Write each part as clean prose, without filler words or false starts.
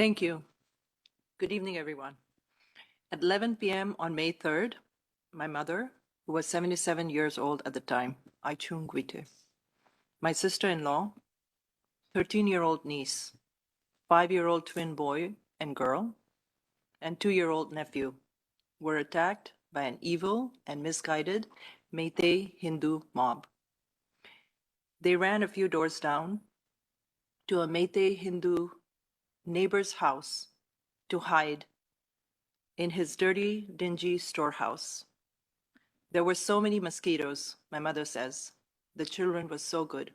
Thank you. Good evening, everyone. At 11 p.m. on May 3rd, my mother, who was 77 years old at the time, Aichung Guite, my sister-in-law, 13-year-old niece, 5-year-old twin boy and girl, and 2-year-old nephew were attacked by an evil and misguided Meitei Hindu mob. They ran a few doors down to a Meitei Hindu neighbor's house to hide in his dirty, dingy storehouse. There were so many mosquitoes, my mother says. The children were so good.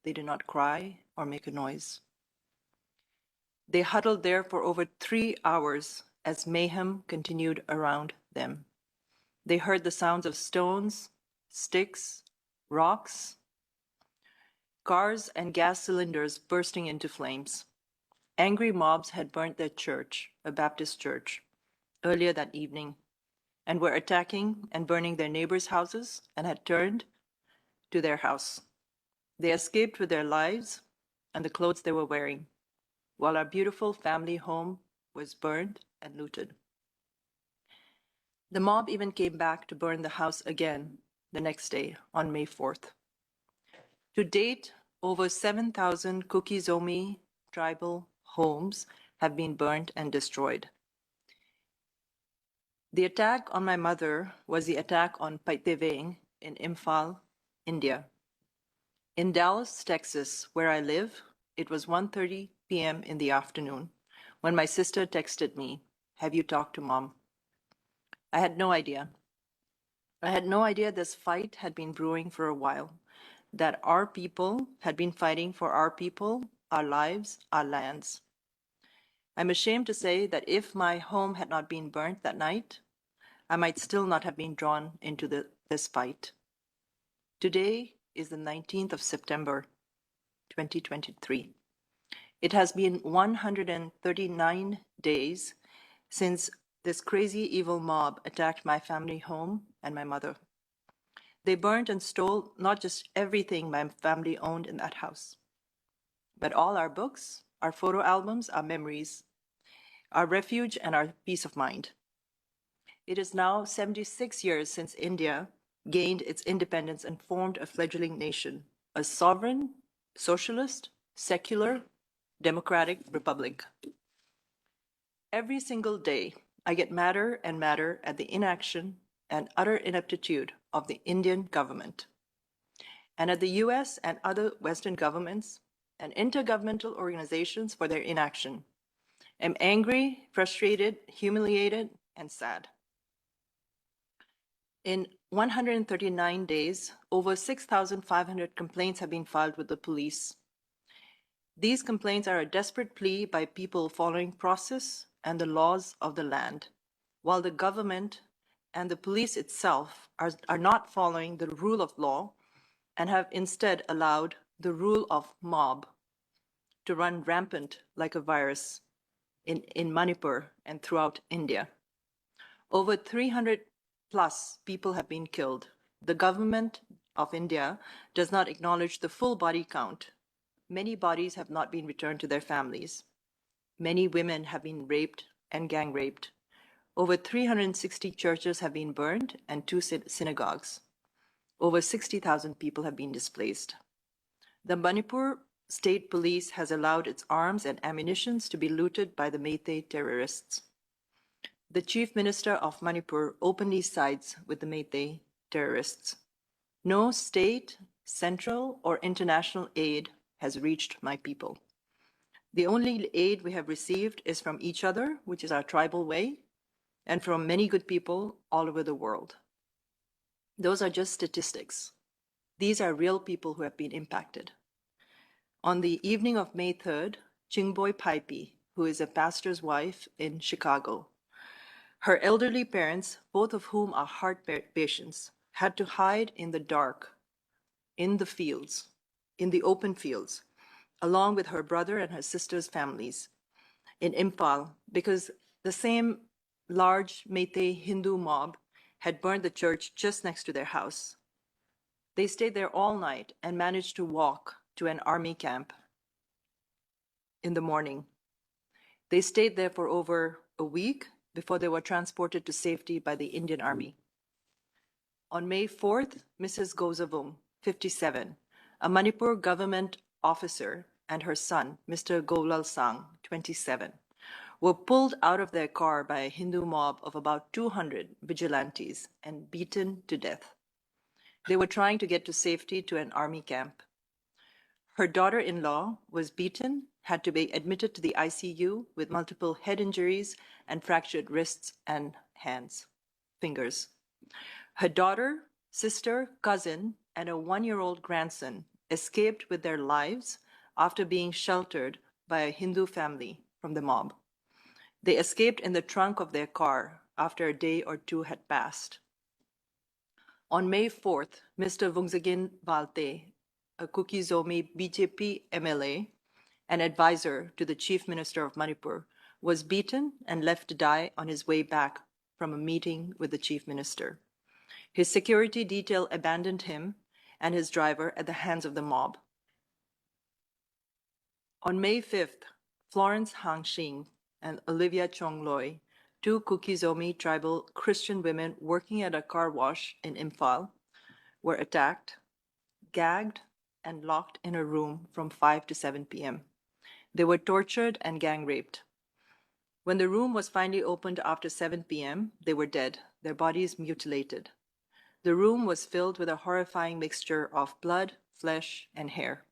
They did not cry or make a noise. They huddled there for over 3 hours as mayhem continued around them. They heard the sounds of stones, sticks, rocks, cars and gas cylinders bursting into flames. Angry mobs had burnt their church, a Baptist church, earlier that evening, and were attacking and burning their neighbors' houses and had turned to their house. They escaped with their lives and the clothes they were wearing, while our beautiful family home was burned and looted. The mob even came back to burn the house again the next day on May 4th. To date, over 7,000 Kukizomi tribal homes have been burned and destroyed. The attack on my mother was the attack on Paiteveng in Imphal, India. In Dallas, Texas, where I live, it was 1:30 p.m. in the afternoon when my sister texted me, "Have you talked to Mom?" I had no idea. I had no idea this fight had been brewing for a while, that our people had been fighting for our people, our lives, our lands. I'm ashamed to say that if my home had not been burnt that night, I might still not have been drawn into this fight. Today is the 19th of September, 2023. It has been 139 days since this crazy evil mob attacked my family home and my mother. They burned and stole not just everything my family owned in that house, but all our books, our photo albums, our memories, our refuge, and our peace of mind. It is now 76 years since India gained its independence and formed a fledgling nation, a sovereign, socialist, secular, democratic republic. Every single day, I get madder and madder at the inaction and utter ineptitude of the Indian government, and at the US and other Western governments and intergovernmental organizations for their inaction. I'm angry, frustrated, humiliated, and sad. In 139 days, over 6,500 complaints have been filed with the police. These complaints are a desperate plea by people following process and the laws of the land, while the government and the police itself are not following the rule of law and have instead allowed the rule of mob to run rampant like a virus in Manipur and throughout India. Over 300 plus people have been killed. The government of India does not acknowledge the full body count. Many bodies have not been returned to their families. Many women have been raped and gang raped. Over 360 churches have been burned and 2 synagogues. Over 60,000 people have been displaced. The Manipur State Police has allowed its arms and ammunition to be looted by the Meitei terrorists. The Chief Minister of Manipur openly sides with the Meitei terrorists. No state, central, or international aid has reached my people. The only aid we have received is from each other, which is our tribal way, and from many good people all over the world. Those are just statistics. These are real people who have been impacted. On the evening of May 3rd, Chingboy Paipi, who is a pastor's wife in Chicago, her elderly parents, both of whom are heart patients, had to hide in the dark, in the fields, in the open fields, along with her brother and her sister's families in Imphal, because the same large Meitei Hindu mob had burned the church just next to their house. They stayed there all night and managed to walk to an army camp in the morning. They stayed there for over a week before they were transported to safety by the Indian Army. On May 4th, Mrs. Gozavung, 57, a Manipur government officer, and her son, Mr. Golal Sang, 27, were pulled out of their car by a Hindu mob of about 200 vigilantes and beaten to death. They were trying to get to safety to an army camp. Her daughter-in-law was beaten, had to be admitted to the ICU with multiple head injuries and fractured wrists and fingers. Her daughter, sister, cousin, and a 1-year-old grandson escaped with their lives after being sheltered by a Hindu family from the mob. They escaped in the trunk of their car after a day or two had passed. On May 4th, Mr. Vungsagin Balte, a Kuki-Zomi BJP MLA and advisor to the Chief Minister of Manipur, was beaten and left to die on his way back from a meeting with the Chief Minister. His security detail abandoned him and his driver at the hands of the mob. On May 5th, Florence Hangxing and Olivia Chongloy, two Kuki-Zomi tribal Christian women working at a car wash in Imphal, were attacked, gagged, and locked in a room from 5 to 7 p.m. They were tortured and gang raped. When the room was finally opened after 7 p.m., they were dead, their bodies mutilated. The room was filled with a horrifying mixture of blood, flesh, and hair.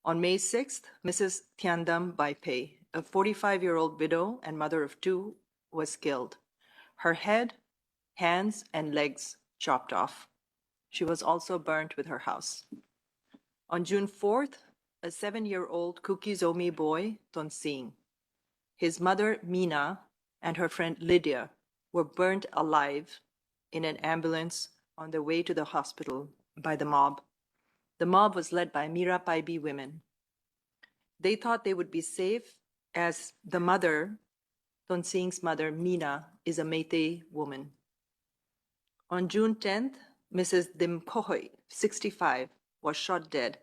On May 6th, Mrs. Tiandam Baipe, a 45-year-old widow and mother of two, was killed. Her head, hands, and legs chopped off. She was also burnt with her house. On June 4th, a 7-year-old Kuki-Zomi boy, Tonsing, his mother, Mina, and her friend Lydia were burnt alive in an ambulance on their way to the hospital by the mob. The mob was led by Mira Paibi women. They thought they would be safe as the mother, Tonsing's mother, Mina, is a Meitei woman. On June 10th, Mrs. Dimkohoi, 65, was shot dead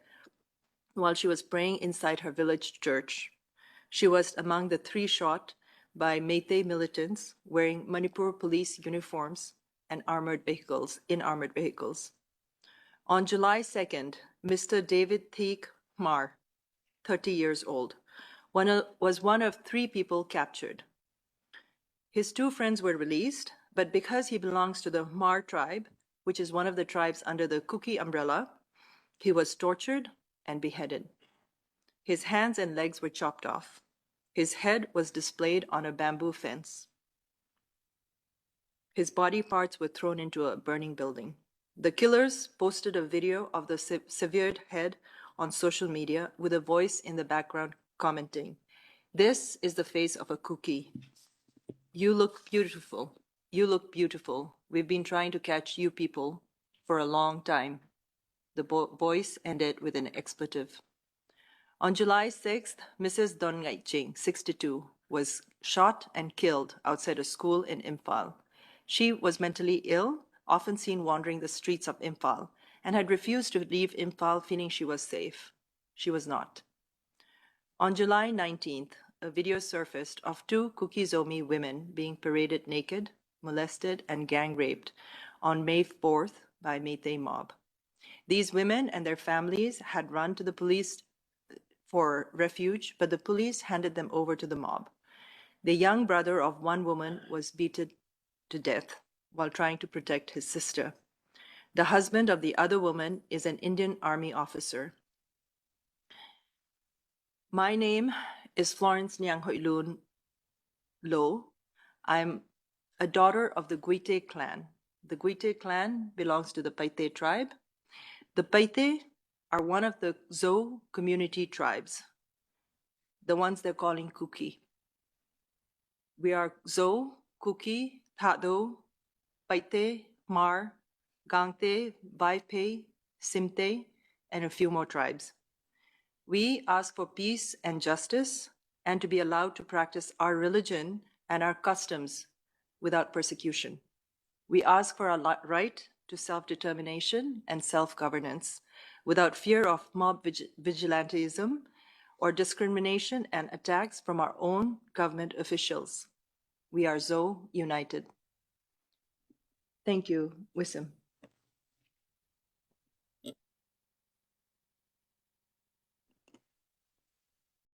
while she was praying inside her village church. She was among the 3 shot by Meitei militants wearing Manipur police uniforms and armored vehicles. On July 2nd, Mr. David Teek Mar, 30 years old, was one of 3 people captured. His 2 friends were released, but because he belongs to the Mar tribe, which is one of the tribes under the Kuki umbrella, he was tortured and beheaded. His hands and legs were chopped off. His head was displayed on a bamboo fence. His body parts were thrown into a burning building. The killers posted a video of the severed head on social media with a voice in the background commenting, "This is the face of a Kuki. You look beautiful. You look beautiful. We've been trying to catch you people for a long time." The voice ended with an expletive. On July 6th, Mrs. Don Ngaiching, 62, was shot and killed outside a school in Imphal. She was mentally ill, often seen wandering the streets of Imphal, and had refused to leave Imphal feeling she was safe. She was not. On July 19th, a video surfaced of 2 Kuki-Zomi women being paraded naked, molested, and gang raped on May 4th by Meitei mob. These women and their families had run to the police for refuge, but the police handed them over to the mob. The young brother of one woman was beaten to death while trying to protect his sister. The husband of the other woman is an Indian Army officer. My name is Florence Nyanghoilun Lo. I'm a daughter of the Guite clan. The Guite clan belongs to the Paite tribe. The Paite are one of the Zo community tribes, the ones they're calling Kuki. We are Zo, Kuki, Thado, Paite, Mar, Gangte, Vaipe, Simte, and a few more tribes. We ask for peace and justice and to be allowed to practice our religion and our customs without persecution. We ask for our right to self-determination and self-governance without fear of mob vigilantism or discrimination and attacks from our own government officials. We are Zo United. Thank you, Wissam.